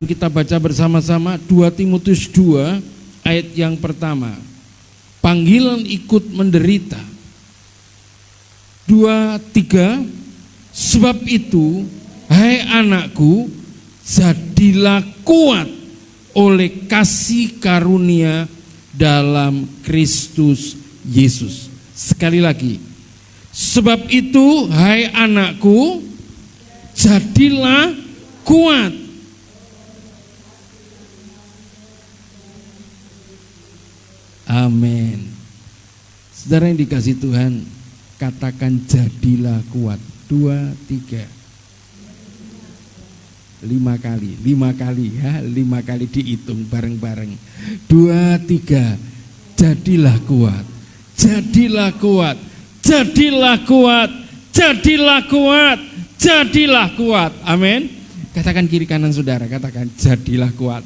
Kita baca bersama-sama 2 Timotius 2 ayat yang pertama. Panggilan ikut menderita. 2, 3. Sebab itu, hai anakku, jadilah kuat oleh kasih karunia dalam Kristus Yesus. Sekali lagi. Sebab itu, hai anakku, jadilah kuat. Amin. Saudara yang dikasih Tuhan, katakan jadilah kuat. 2, 3. 5 kali, 5 kali ya, 5 kali dihitung bareng-bareng. 2, 3. Jadilah kuat. Jadilah kuat. Jadilah kuat. Jadilah kuat. Jadilah kuat. Amin. Katakan kiri kanan saudara, katakan jadilah kuat.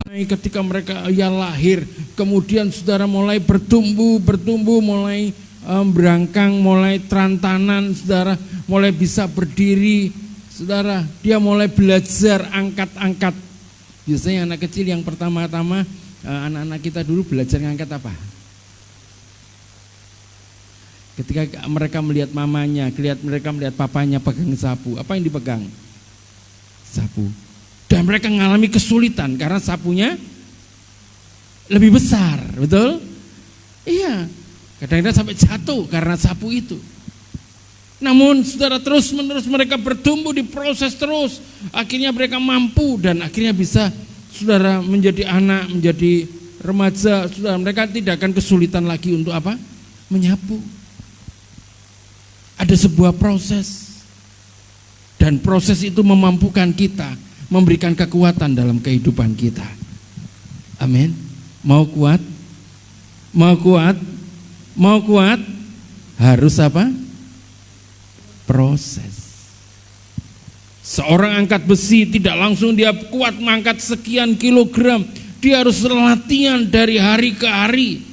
Ketika mereka lahir, kemudian saudara mulai bertumbuh, mulai berangkang, mulai terantanan, saudara mulai bisa berdiri, saudara dia mulai belajar angkat-angkat. Biasanya anak kecil yang pertama-tama, anak-anak kita dulu belajar ngangkat apa? Ketika mereka melihat mamanya, mereka melihat papanya pegang sapu, apa yang dipegang? Sapu. Dan mereka mengalami kesulitan karena sapunya lebih besar, betul? Iya, kadang-kadang sampai jatuh karena sapu itu. Namun saudara terus-menerus mereka bertumbuh di proses terus. Akhirnya mereka mampu dan akhirnya bisa saudara menjadi anak, menjadi remaja. Saudara mereka tidak akan kesulitan lagi untuk apa? Menyapu. Ada sebuah proses. Dan proses itu memampukan kita, memberikan kekuatan dalam kehidupan kita. Amin. Mau kuat? Mau kuat? Mau kuat? Harus apa? Proses. Seorang angkat besi tidak langsung dia kuat mengangkat sekian kilogram. Dia harus latihan dari hari ke hari.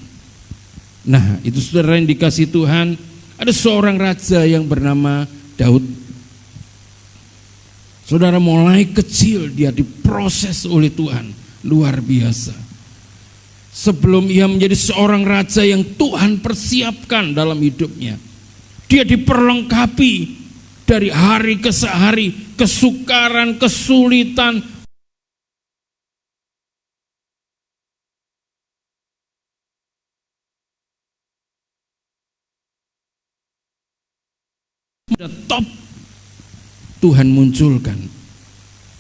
Nah, itu saudara yang dikasih Tuhan. Ada seorang raja yang bernama Daud. Saudara mulai kecil dia diproses oleh Tuhan, luar biasa. Sebelum ia menjadi seorang raja yang Tuhan persiapkan dalam hidupnya, dia diperlengkapi dari hari ke hari, kesukaran, kesulitan. Top Tuhan munculkan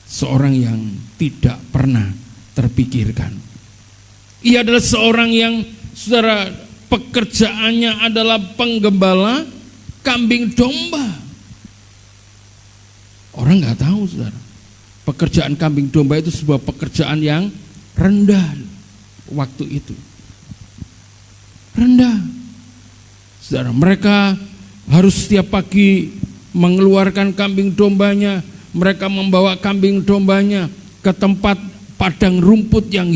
seorang yang tidak pernah terpikirkan. Ia adalah seorang yang saudara pekerjaannya adalah penggembala kambing domba. Orang nggak tahu saudara, pekerjaan kambing domba itu sebuah pekerjaan yang rendah waktu itu. Rendah. Saudara, mereka harus setiap pagi mengeluarkan kambing dombanya, mereka membawa kambing dombanya ke tempat padang rumput yang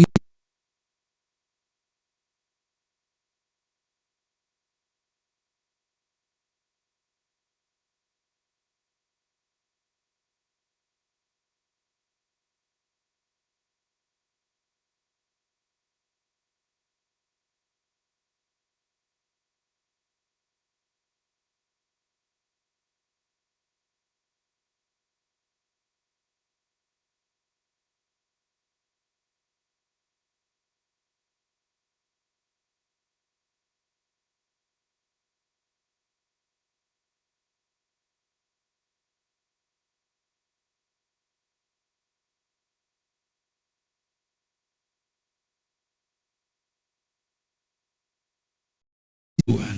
Tuhan.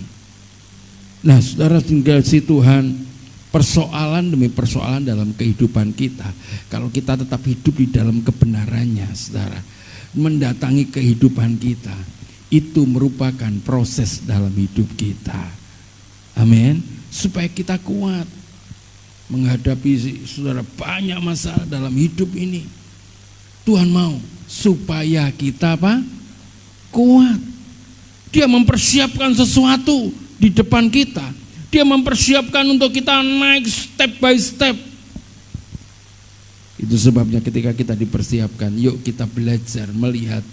Nah, saudara, tinggal si Tuhan, persoalan demi persoalan dalam kehidupan kita, kalau kita tetap hidup di dalam kebenarannya, saudara, mendatangi kehidupan kita, itu merupakan proses dalam hidup kita. Amin. Supaya kita kuat menghadapi, saudara, banyak masalah dalam hidup ini. Tuhan mau supaya kita apa? Kuat. Dia mempersiapkan sesuatu di depan kita. Dia mempersiapkan untuk kita naik step by step. Itu sebabnya ketika kita dipersiapkan, yuk kita belajar melihat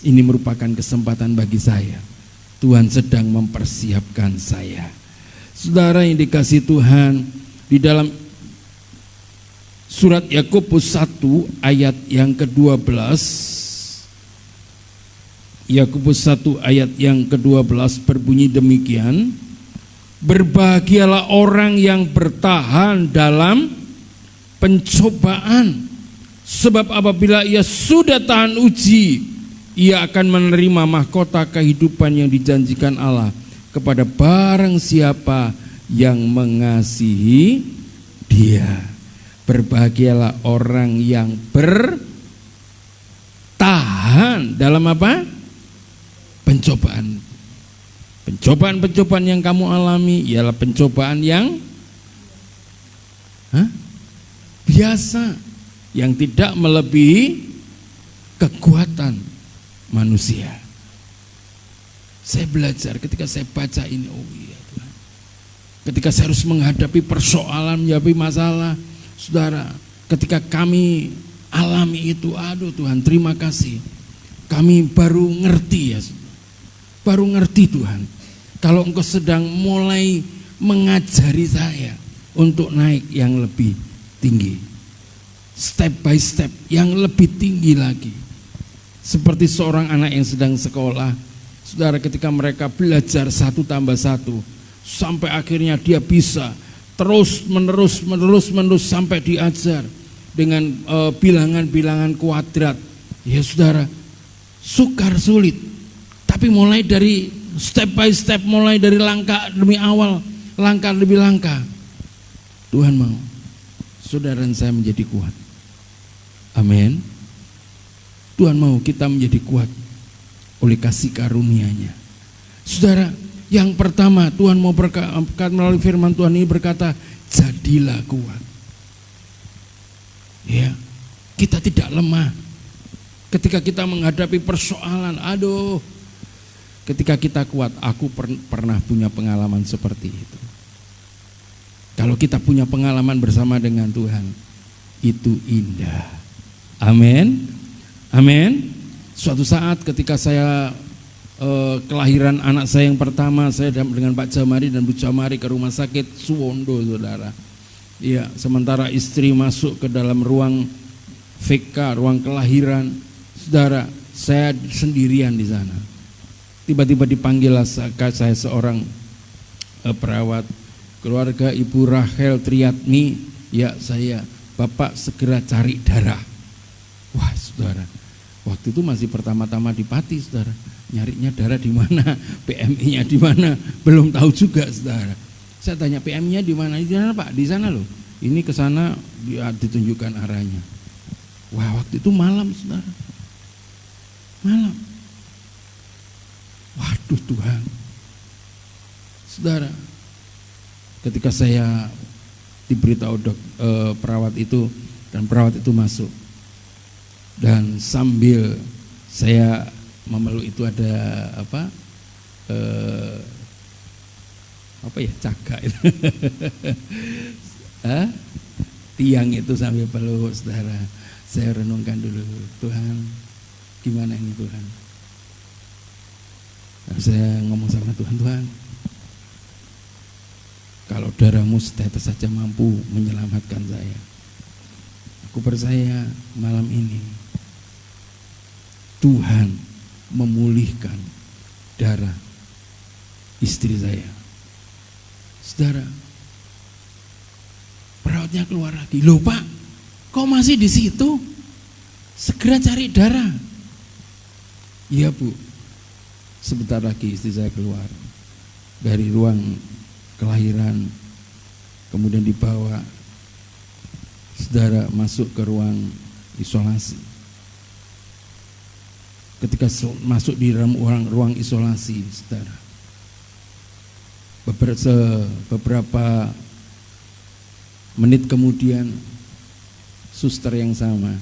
ini merupakan kesempatan bagi saya. Tuhan sedang mempersiapkan saya. Saudara yang dikasihi Tuhan, di dalam surat Yakobus 1 ayat yang ke-12, Yakobus 1 ayat yang ke-12 berbunyi demikian, berbahagialah orang yang bertahan dalam pencobaan, sebab apabila ia sudah tahan uji, ia akan menerima mahkota kehidupan yang dijanjikan Allah kepada barang siapa yang mengasihi Dia. Berbahagialah orang yang bertahan dalam apa? Pencobaan. Pencobaan-pencobaan yang kamu alami ialah pencobaan yang biasa, yang tidak melebihi kekuatan manusia. Saya belajar ketika saya baca ini, oh iya Tuhan, ketika saya harus menghadapi persoalan, menghadapi masalah, saudara, ketika kami alami itu, aduh Tuhan, terima kasih, kami baru ngerti ya, baru ngerti Tuhan, kalau Engkau sedang mulai mengajari saya untuk naik yang lebih tinggi, step by step yang lebih tinggi lagi. Seperti seorang anak yang sedang sekolah, saudara, ketika mereka belajar 1 tambah 1 sampai akhirnya dia bisa terus menerus sampai diajar dengan bilangan-bilangan kuadrat. Ya saudara, sukar sulit, tapi mulai dari step by step, mulai dari langkah demi awal, langkah demi langkah, Tuhan mau saudara dan saya menjadi kuat. Amin. Tuhan mau kita menjadi kuat oleh kasih karunia-Nya. Saudara, yang pertama Tuhan mau berkata melalui firman Tuhan ini berkata, jadilah kuat. Ya, kita tidak lemah. Ketika kita menghadapi persoalan, aduh, ketika kita kuat, aku pernah punya pengalaman seperti itu. Kalau kita punya pengalaman bersama dengan Tuhan, itu indah. Amin. Amin. Suatu saat ketika saya kelahiran anak saya yang pertama, saya dengan Pak Jamari dan Bu Jamari ke rumah sakit Suwondo, saudara. Iya, sementara istri masuk ke dalam ruang VK, ruang kelahiran, saudara, saya sendirian di sana. Tiba-tiba dipanggil saya seorang perawat, keluarga Ibu Rahel Triatmi. Ya, saya, Bapak segera cari darah. Wah, saudara, waktu itu masih pertama-tama di Pati, saudara. Nyarinya darah di mana, PMI-nya di mana, belum tahu juga, saudara. Saya tanya, PM-nya di mana? Di sana, Pak, di sana loh. Ini ke sana, ditunjukkan arahnya. Wah, waktu itu malam, saudara. Malam. Waduh Tuhan. Saudara, ketika saya diberitahu perawat itu, dan perawat itu masuk, dan sambil saya memeluk itu ada cagak itu. Tiang itu sambil peluk, saudara. Saya renungkan dulu, Tuhan, gimana ini Tuhan? Nah, saya ngomong sama Tuhan, Tuhan, kalau darahmu setetes saja mampu menyelamatkan saya, aku percaya malam ini Tuhan memulihkan darah istri saya. Saudara, perawatnya keluar lagi. Loh Pak, kok masih di situ? Segera cari darah. Iya Bu, sebentar lagi istri saya keluar. dari ruang kelahiran, kemudian dibawa saudara masuk ke ruang isolasi. Ketika masuk di dalam ruang isolasi, saudara, beberapa menit kemudian suster yang sama,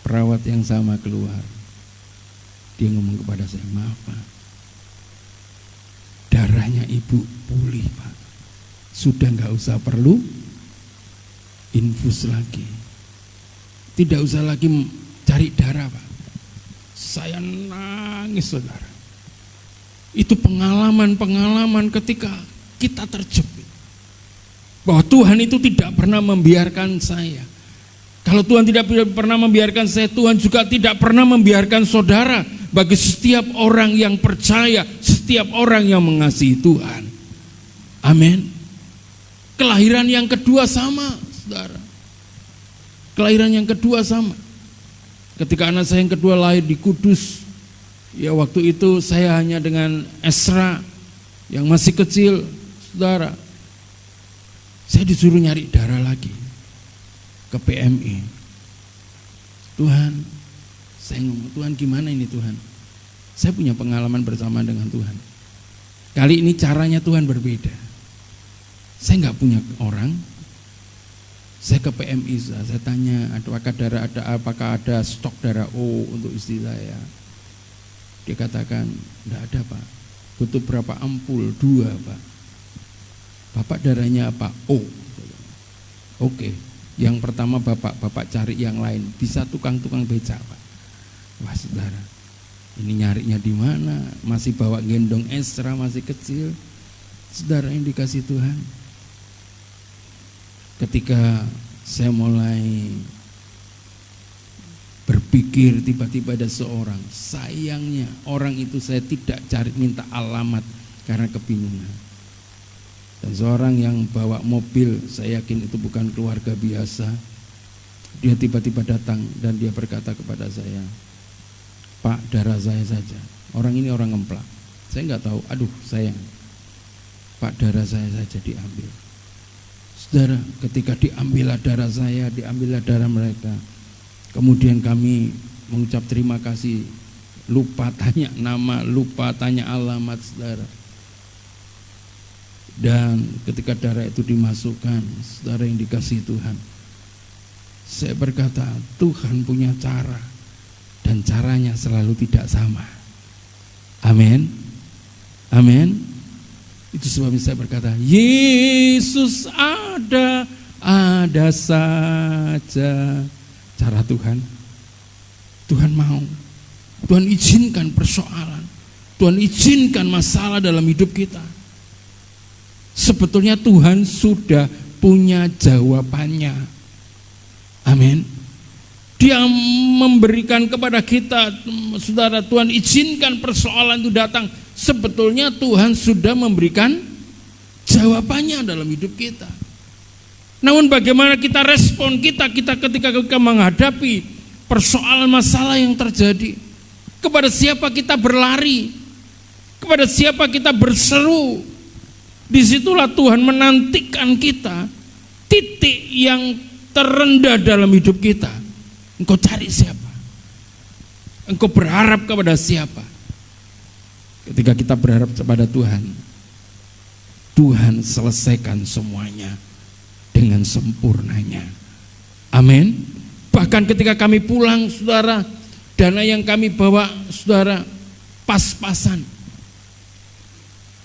perawat yang sama keluar. Dia ngomong kepada saya, maaf Pak, darahnya ibu pulih Pak, sudah gak usah perlu infus lagi, tidak usah lagi cari darah Pak. Saya nangis saudara. Itu pengalaman ketika kita terjepit bahwa Tuhan itu tidak pernah membiarkan saya. Kalau Tuhan tidak pernah membiarkan saya, Tuhan juga tidak pernah membiarkan saudara. Bagi setiap orang yang percaya, setiap orang yang mengasihi Tuhan. Amin. Kelahiran yang kedua sama, saudara. Kelahiran yang kedua sama. Ketika anak saya yang kedua lahir di Kudus, ya waktu itu saya hanya dengan Esra yang masih kecil, saudara. Saya disuruh nyari darah lagi ke PMI. Tuhan, saya ngomong, Tuhan gimana ini Tuhan? Saya punya pengalaman bersama dengan Tuhan. Kali ini caranya Tuhan berbeda. Saya nggak punya orang. Saya ke PMI, saya tanya, apakah ada stok darah O untuk istri saya? Dia katakan, enggak ada Pak. Butuh berapa ampul? 2 Pak. Bapak darahnya apa? O. Oke. Yang pertama Bapak cari yang lain. Bisa tukang-tukang becak Pak. Wah saudara, ini nyarinya di mana? Masih bawa gendong Esra, masih kecil. Saudara yang dikasih Tuhan. Ketika saya mulai berpikir, tiba-tiba ada seorang, sayangnya orang itu saya tidak cari, minta alamat karena kebingungan. Dan seorang yang bawa mobil, saya yakin itu bukan keluarga biasa. Dia tiba-tiba datang dan dia berkata kepada saya, Pak, darah saya saja. Orang ini orang ngemplak. Saya nggak tahu, aduh sayang, Pak, darah saya saja diambil. Saudara, ketika diambillah darah saya, diambillah darah mereka. Kemudian kami mengucap terima kasih, lupa tanya nama, lupa tanya alamat saudara. Dan ketika darah itu dimasukkan, saudara yang dikasihi Tuhan, saya berkata, Tuhan punya cara, dan caranya selalu tidak sama. Amin. Amin. Itu sebabnya saya berkata, Yesus ada saja cara Tuhan. Tuhan mau, Tuhan izinkan persoalan, Tuhan izinkan masalah dalam hidup kita. Sebetulnya Tuhan sudah punya jawabannya. Amin. Dia memberikan kepada kita, saudara, Tuhan izinkan persoalan itu datang. Sebetulnya Tuhan sudah memberikan jawabannya dalam hidup kita. Namun bagaimana kita respon kita ketika menghadapi persoalan masalah yang terjadi? Kepada siapa kita berlari? Kepada siapa kita berseru? Disitulah Tuhan menantikan kita, titik yang terendah dalam hidup kita. Engkau cari siapa? Engkau berharap kepada siapa? Ketika kita berharap kepada Tuhan, Tuhan selesaikan semuanya dengan sempurnanya. Amin. Bahkan ketika kami pulang, saudara, dana yang kami bawa, saudara, pas-pasan.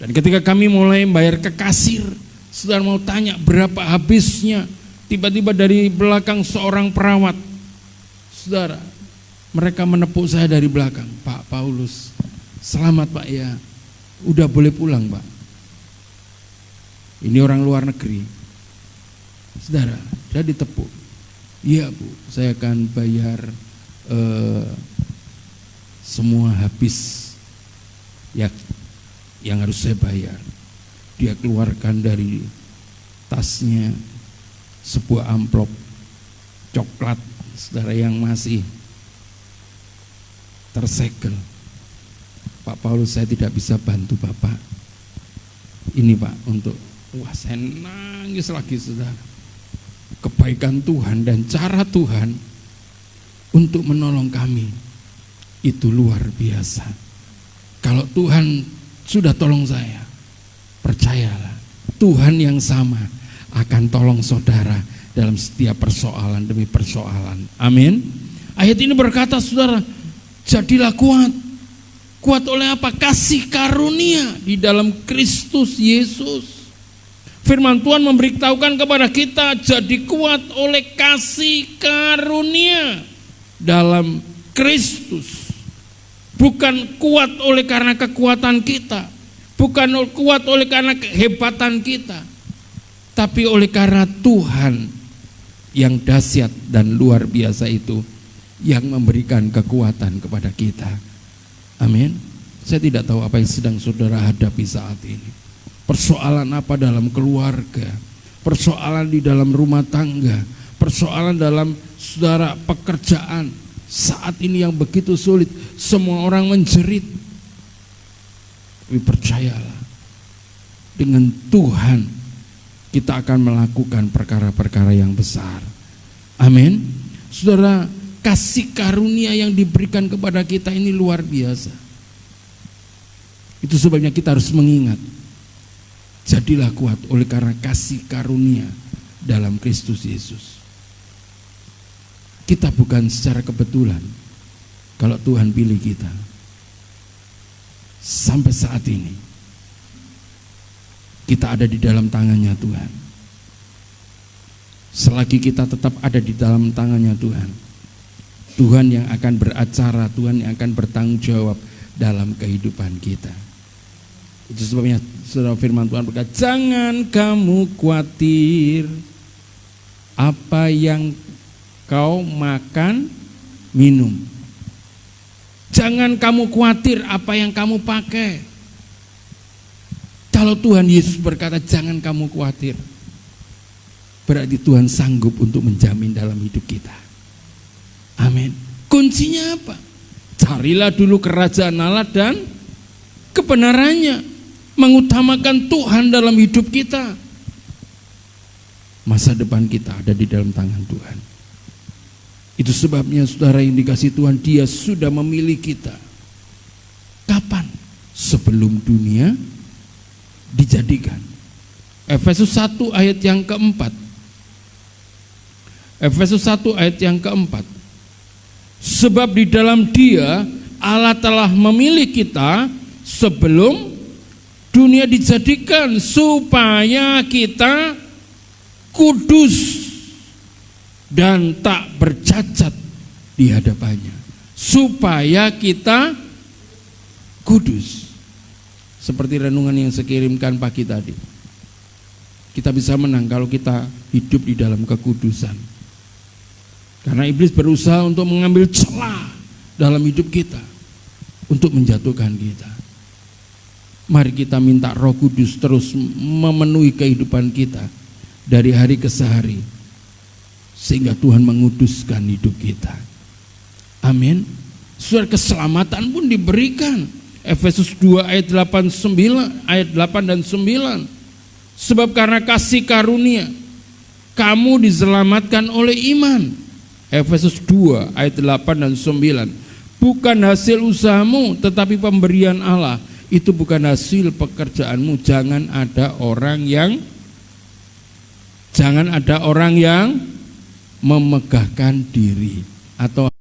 Dan ketika kami mulai bayar ke kasir, saudara mau tanya berapa habisnya, tiba-tiba dari belakang seorang perawat, saudara, mereka menepuk saya dari belakang. Pak Paulus, selamat Pak ya, udah boleh pulang Pak. Ini orang luar negeri. Saudara, saya ditepuk. Iya Bu, saya akan bayar semua habis ya yang harus saya bayar. Dia keluarkan dari tasnya sebuah amplop coklat, saudara, yang masih tersegel. Pak Paulus, saya tidak bisa bantu Bapak. Ini Pak, untuk saya nangis lagi saudara. Kebaikan Tuhan dan cara Tuhan untuk menolong kami itu luar biasa. Kalau Tuhan sudah tolong saya, percayalah Tuhan yang sama akan tolong saudara dalam setiap persoalan demi persoalan. Amin. Ayat ini berkata saudara, jadilah kuat. Kuat oleh apa? Kasih karunia di dalam Kristus Yesus. Firman Tuhan memberitahukan kepada kita, jadi kuat oleh kasih karunia dalam Kristus. Bukan kuat oleh karena kekuatan kita, bukan kuat oleh karena kehebatan kita, tapi oleh karena Tuhan yang dahsyat dan luar biasa itu yang memberikan kekuatan kepada kita. Amin. Saya tidak tahu apa yang sedang saudara hadapi saat ini. Persoalan apa dalam keluarga, persoalan di dalam rumah tangga, persoalan dalam saudara pekerjaan. Saat ini yang begitu sulit, semua orang menjerit. Tapi percayalah, dengan Tuhan kita akan melakukan perkara-perkara yang besar. Amin. Saudara, kasih karunia yang diberikan kepada kita ini luar biasa. Itu sebabnya kita harus mengingat, jadilah kuat oleh karena kasih karunia dalam Kristus Yesus. Kita bukan secara kebetulan kalau Tuhan pilih kita. Sampai saat ini kita ada di dalam tangannya Tuhan. Selagi kita tetap ada di dalam tangannya Tuhan, Tuhan yang akan beracara, Tuhan yang akan bertanggung jawab dalam kehidupan kita. Itu sebabnya saudara, firman Tuhan berkata, jangan kamu khawatir apa yang kau makan, minum. Jangan kamu khawatir apa yang kamu pakai. Kalau Tuhan Yesus berkata jangan kamu khawatir, berarti Tuhan sanggup untuk menjamin dalam hidup kita. Amin. Kuncinya apa? Carilah dulu kerajaan Allah dan kebenarannya, mengutamakan Tuhan dalam hidup kita. Masa depan kita ada di dalam tangan Tuhan. Itu sebabnya saudara yang dikasih Tuhan, Dia sudah memilih kita. Kapan? Sebelum dunia dijadikan. Efesus 1 ayat yang keempat. Efesus 1 ayat yang keempat. Sebab di dalam Dia Allah telah memilih kita sebelum dunia dijadikan, supaya kita kudus dan tak bercacat di hadapannya. Supaya kita kudus. Seperti renungan yang saya kirimkan pagi tadi. Kita bisa menang kalau kita hidup di dalam kekudusan. Karena iblis berusaha untuk mengambil celah dalam hidup kita, untuk menjatuhkan kita. Mari kita minta Roh Kudus terus memenuhi kehidupan kita dari hari ke hari, sehingga Tuhan menguduskan hidup kita. Amin. Saudara, keselamatan pun diberikan. Efesus 2 ayat 8 dan 9. Sebab karena kasih karunia kamu diselamatkan oleh iman. Efesus 2 ayat 8 dan 9. Bukan hasil usahamu, tetapi pemberian Allah. Itu bukan hasil pekerjaanmu. Jangan ada orang yang memegahkan diri atau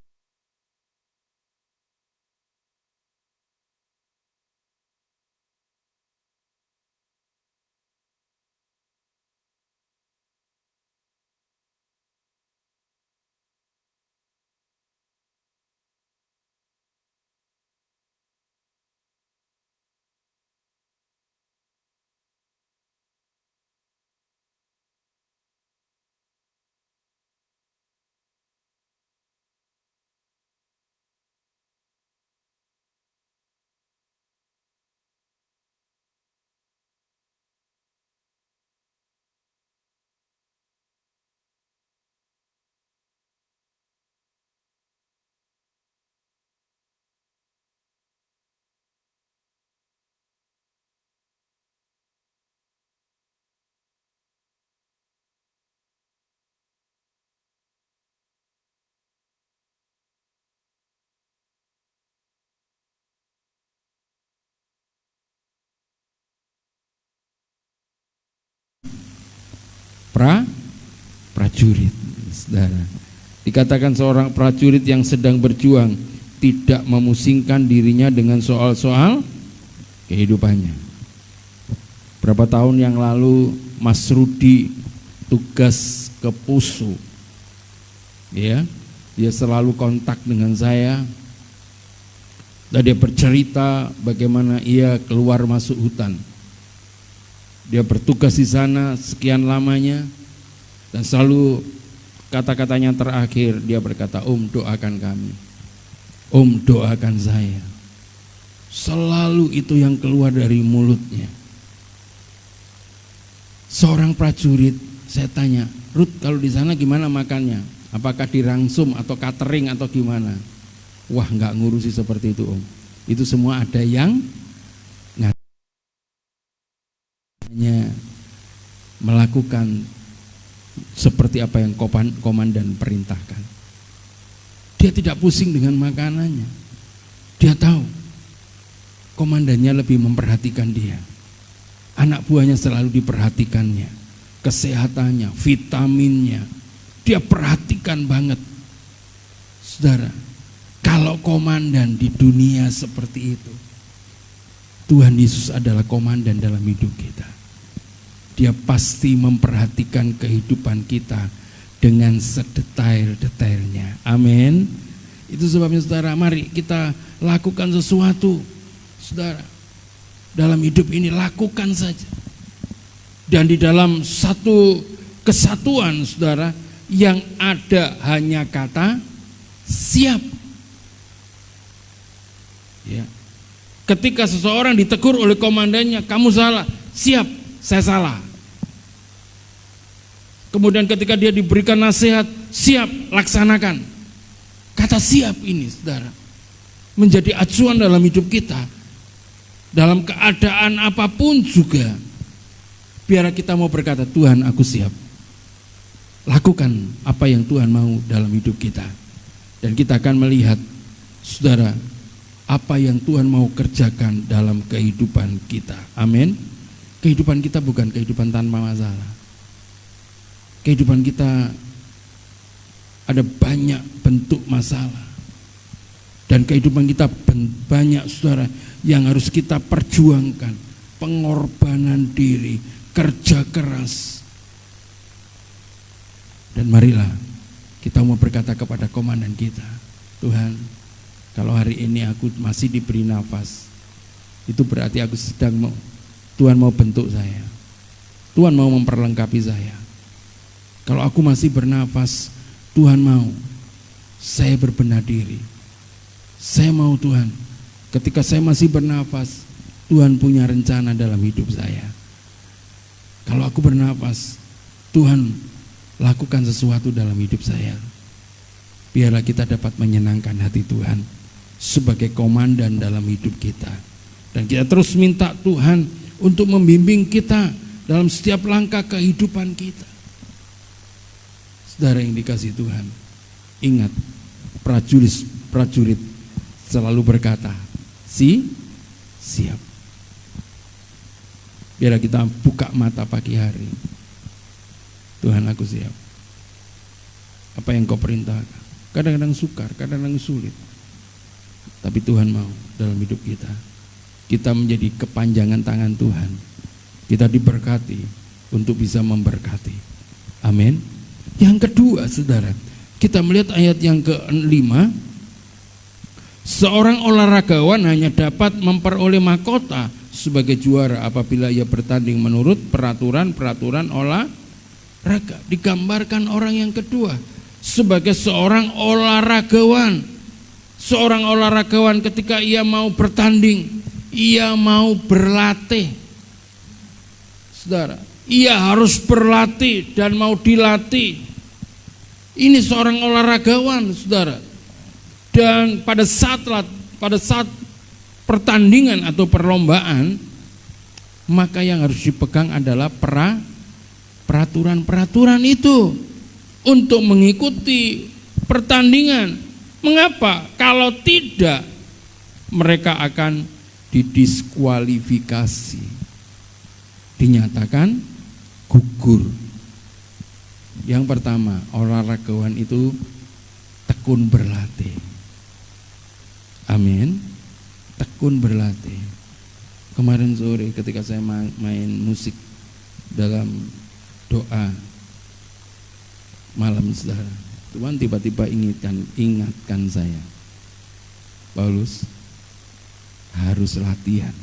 prajurit. Saudara, dikatakan seorang prajurit yang sedang berjuang tidak memusingkan dirinya dengan soal-soal kehidupannya. Berapa tahun yang lalu Mas Rudi tugas ke Poso, ya, dia selalu kontak dengan saya dan dia bercerita bagaimana ia keluar masuk hutan. Dia bertugas di sana sekian lamanya dan selalu kata-katanya terakhir dia berkata, "Om, doakan kami, Om, doakan saya." Selalu itu yang keluar dari mulutnya. Seorang prajurit, saya tanya, "Ruth, kalau di sana gimana makannya? Apakah dirangsum atau catering atau gimana?" "Wah, nggak ngurusi seperti itu, Om. Itu semua ada yang hanya melakukan seperti apa yang komandan perintahkan." Dia tidak pusing dengan makanannya. Dia tahu komandannya lebih memperhatikan dia. Anak buahnya selalu diperhatikannya, kesehatannya, vitaminnya. Dia perhatikan banget. Saudara, kalau komandan di dunia seperti itu, Tuhan Yesus adalah komandan dalam hidup kita. Dia pasti memperhatikan kehidupan kita dengan sedetail-detailnya. Amin. Itu sebabnya saudara, mari kita lakukan sesuatu. Saudara, dalam hidup ini lakukan saja. Dan di dalam satu kesatuan, saudara, yang ada hanya kata siap. Ya. Ketika seseorang ditegur oleh komandannya, "Kamu salah." "Siap, saya salah." Kemudian ketika dia diberikan nasihat, "Siap, laksanakan." Kata siap ini, saudara, menjadi acuan dalam hidup kita. Dalam keadaan apapun juga, biar kita mau berkata, "Tuhan, aku siap." Lakukan apa yang Tuhan mau dalam hidup kita. Dan kita akan melihat, saudara, apa yang Tuhan mau kerjakan dalam kehidupan kita. Amin. Kehidupan kita bukan kehidupan tanpa masalah. Kehidupan kita ada banyak bentuk masalah. Dan kehidupan kita banyak, saudara, yang harus kita perjuangkan. Pengorbanan diri, kerja keras. Dan marilah kita mau berkata kepada komandan kita, "Tuhan, kalau hari ini aku masih diberi nafas, itu berarti aku Tuhan mau bentuk saya. Tuhan mau memperlengkapi saya. Kalau aku masih bernafas, Tuhan mau saya berbenah diri. Saya mau, Tuhan, ketika saya masih bernafas, Tuhan punya rencana dalam hidup saya. Kalau aku bernafas, Tuhan lakukan sesuatu dalam hidup saya." Biarlah kita dapat menyenangkan hati Tuhan sebagai komandan dalam hidup kita. Dan kita terus minta Tuhan untuk membimbing kita dalam setiap langkah kehidupan kita. Saudara yang dikasihi Tuhan, ingat, prajurit selalu berkata, siap. Biarlah kita buka mata pagi hari. Tuhan, aku siap. Apa yang Kau perintahkan? Kadang-kadang sukar, kadang-kadang sulit. Tapi Tuhan mau dalam hidup kita. Kita menjadi kepanjangan tangan Tuhan. Kita diberkati untuk bisa memberkati. Amin. Yang kedua, saudara, kita melihat ayat yang ke-5. Seorang olahragawan hanya dapat memperoleh mahkota sebagai juara apabila ia bertanding menurut peraturan-peraturan olahraga. Digambarkan orang yang kedua sebagai seorang olahragawan. Seorang olahragawan ketika ia mau bertanding, ia mau berlatih. Saudara, ia harus berlatih dan mau dilatih. Ini seorang olahragawan, saudara. Dan pada saat pertandingan atau perlombaan, maka yang harus dipegang adalah peraturan-peraturan itu untuk mengikuti pertandingan. Mengapa? Kalau tidak, mereka akan didiskualifikasi, dinyatakan gugur. Yang pertama, olahragawan itu tekun berlatih. Amin. Tekun berlatih. Kemarin sore ketika saya main musik dalam doa malam, saudara, Tuhan tiba-tiba ingatkan saya, Paulus harus latihan.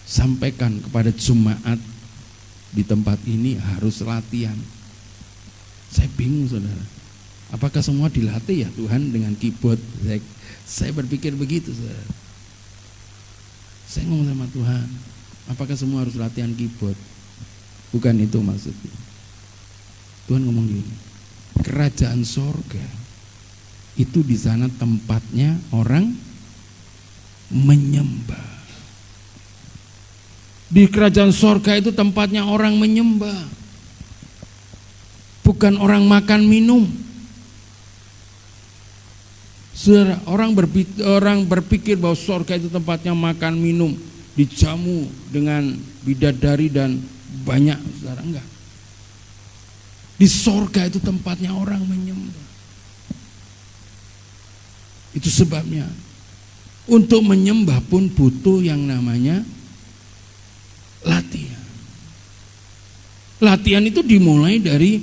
Sampaikan kepada jemaat di tempat ini harus latihan. Saya bingung, saudara. Apakah semua dilatih ya Tuhan dengan keyboard? Saya berpikir begitu, saudara. Saya ngomong sama Tuhan, apakah semua harus latihan keyboard? Bukan itu maksudnya. Tuhan ngomong gini, kerajaan sorga itu di sana tempatnya orang menyembah. Di kerajaan sorga itu tempatnya orang menyembah, bukan orang makan minum. Saudara, orang berpikir bahwa sorga itu tempatnya makan minum, dijamu dengan bidadari dan banyak. Saudara, enggak. Di sorga itu tempatnya orang menyembah. Itu sebabnya untuk menyembah pun butuh yang namanya latihan. Latihan itu dimulai dari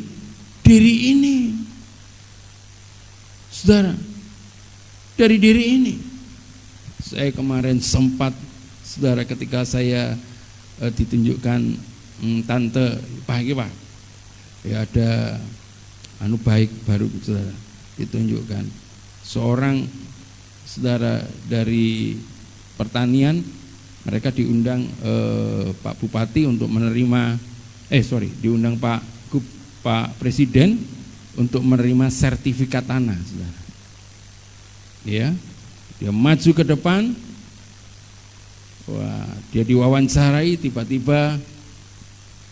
diri ini, saudara, dari diri ini. Saya kemarin sempat, saudara, ketika saya ditunjukkan tante pagi Pak, ya ada baik baru, saudara, ditunjukkan seorang, saudara, dari pertanian. Mereka diundang Pak Bupati untuk menerima, diundang Pak Presiden untuk menerima sertifikat tanah, saudara. Ya, dia maju ke depan, wah, dia diwawancarai, tiba-tiba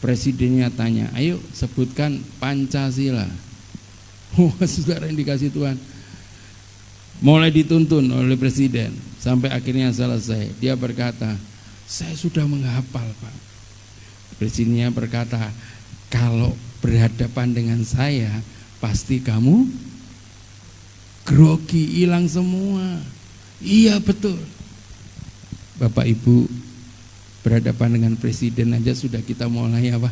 presidennya tanya, ayo sebutkan Pancasila. Wah, saudara, yang dikasih Tuhan, mulai dituntun oleh presiden sampai akhirnya selesai. Dia berkata, saya sudah menghafal, Pak. Presidennya berkata, kalau berhadapan dengan saya pasti kamu grogi, hilang semua. Iya, betul. Bapak Ibu, berhadapan dengan presiden aja sudah kita mulai apa?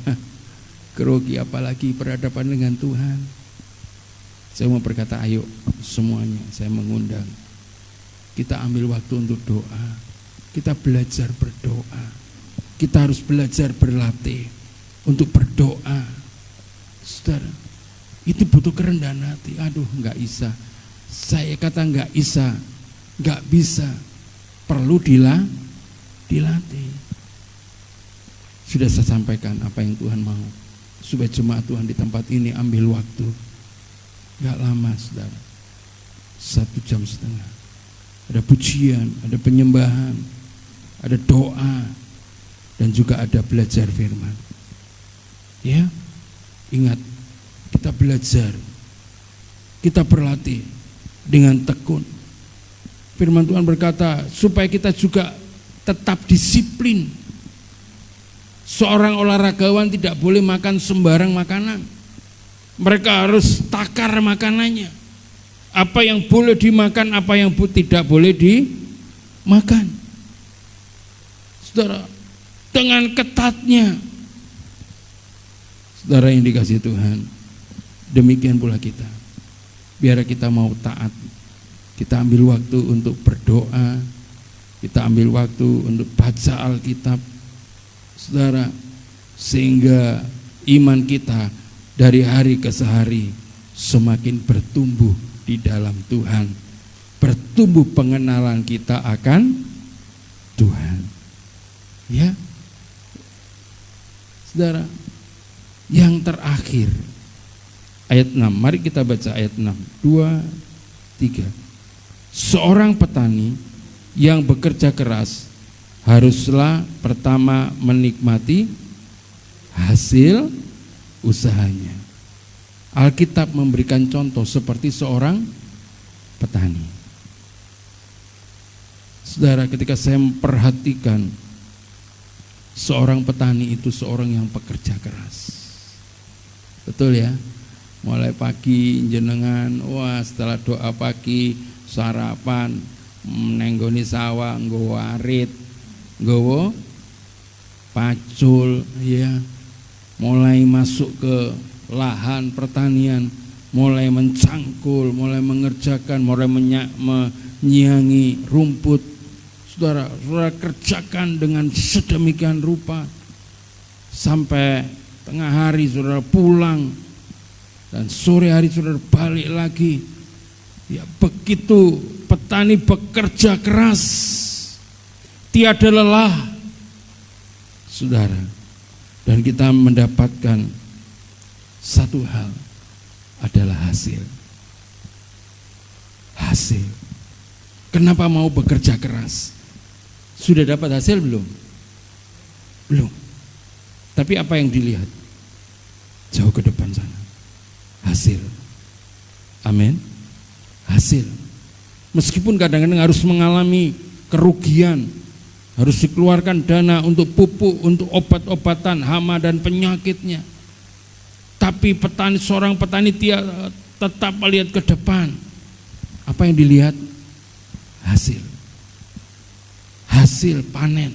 Grogi, apalagi berhadapan dengan Tuhan. Saya mau berkata, ayo semuanya, saya mengundang, kita ambil waktu untuk doa. Kita belajar berdoa. Kita harus belajar berlatih untuk berdoa. Saudara, itu butuh kerendahan hati. Aduh, nggak bisa. Saya kata nggak bisa. Perlu dilatih. Sudah saya sampaikan apa yang Tuhan mau, supaya jemaat Tuhan di tempat ini ambil waktu. Gak lama, saudara, 1,5 jam. Ada pujian, ada penyembahan, ada doa, dan juga ada belajar firman. Ya, ingat, kita belajar, kita berlatih dengan tekun. Firman Tuhan berkata supaya kita juga tetap disiplin. Seorang olahragawan tidak boleh makan sembarang makanan. Mereka harus takar makanannya. Apa yang boleh dimakan, apa yang tidak boleh dimakan. Saudara, dengan ketatnya. Saudara yang dikasihi Tuhan, demikian pula kita. Biar kita mau taat, kita ambil waktu untuk berdoa, kita ambil waktu untuk baca Alkitab, saudara, sehingga iman kita dari hari ke hari semakin bertumbuh di dalam Tuhan, bertumbuh pengenalan kita akan Tuhan. Ya, saudara, yang terakhir ayat 6, mari kita baca ayat 6, 2, 3. Seorang petani yang bekerja keras haruslah pertama menikmati hasil usahanya. Alkitab memberikan contoh seperti seorang petani. Saudara, ketika saya memperhatikan seorang petani itu seorang yang pekerja keras. Betul ya? Mulai pagi jenengan, wah setelah doa pagi sarapan, nenggoni sawah, nggowo arit, nggowo pacul, ya. Mulai masuk ke lahan pertanian, mulai mencangkul, mulai mengerjakan, mulai menyiangi rumput. Saudara kerjakan dengan sedemikian rupa sampai tengah hari saudara pulang dan sore hari saudara balik lagi. Ya, begitu petani bekerja keras, tiada lelah, saudara. Dan kita mendapatkan satu hal adalah hasil. Hasil. Kenapa mau bekerja keras? Sudah dapat hasil belum? Belum. Tapi apa yang dilihat? Jauh ke depan sana. Hasil. Amin. Hasil. Meskipun kadang-kadang harus mengalami kerugian, harus dikeluarkan dana untuk pupuk, untuk obat-obatan hama dan penyakitnya. Tapi seorang petani tetap melihat ke depan. Apa yang dilihat? Hasil. Hasil panen.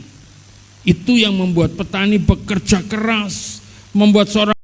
Itu yang membuat petani bekerja keras, membuat seorang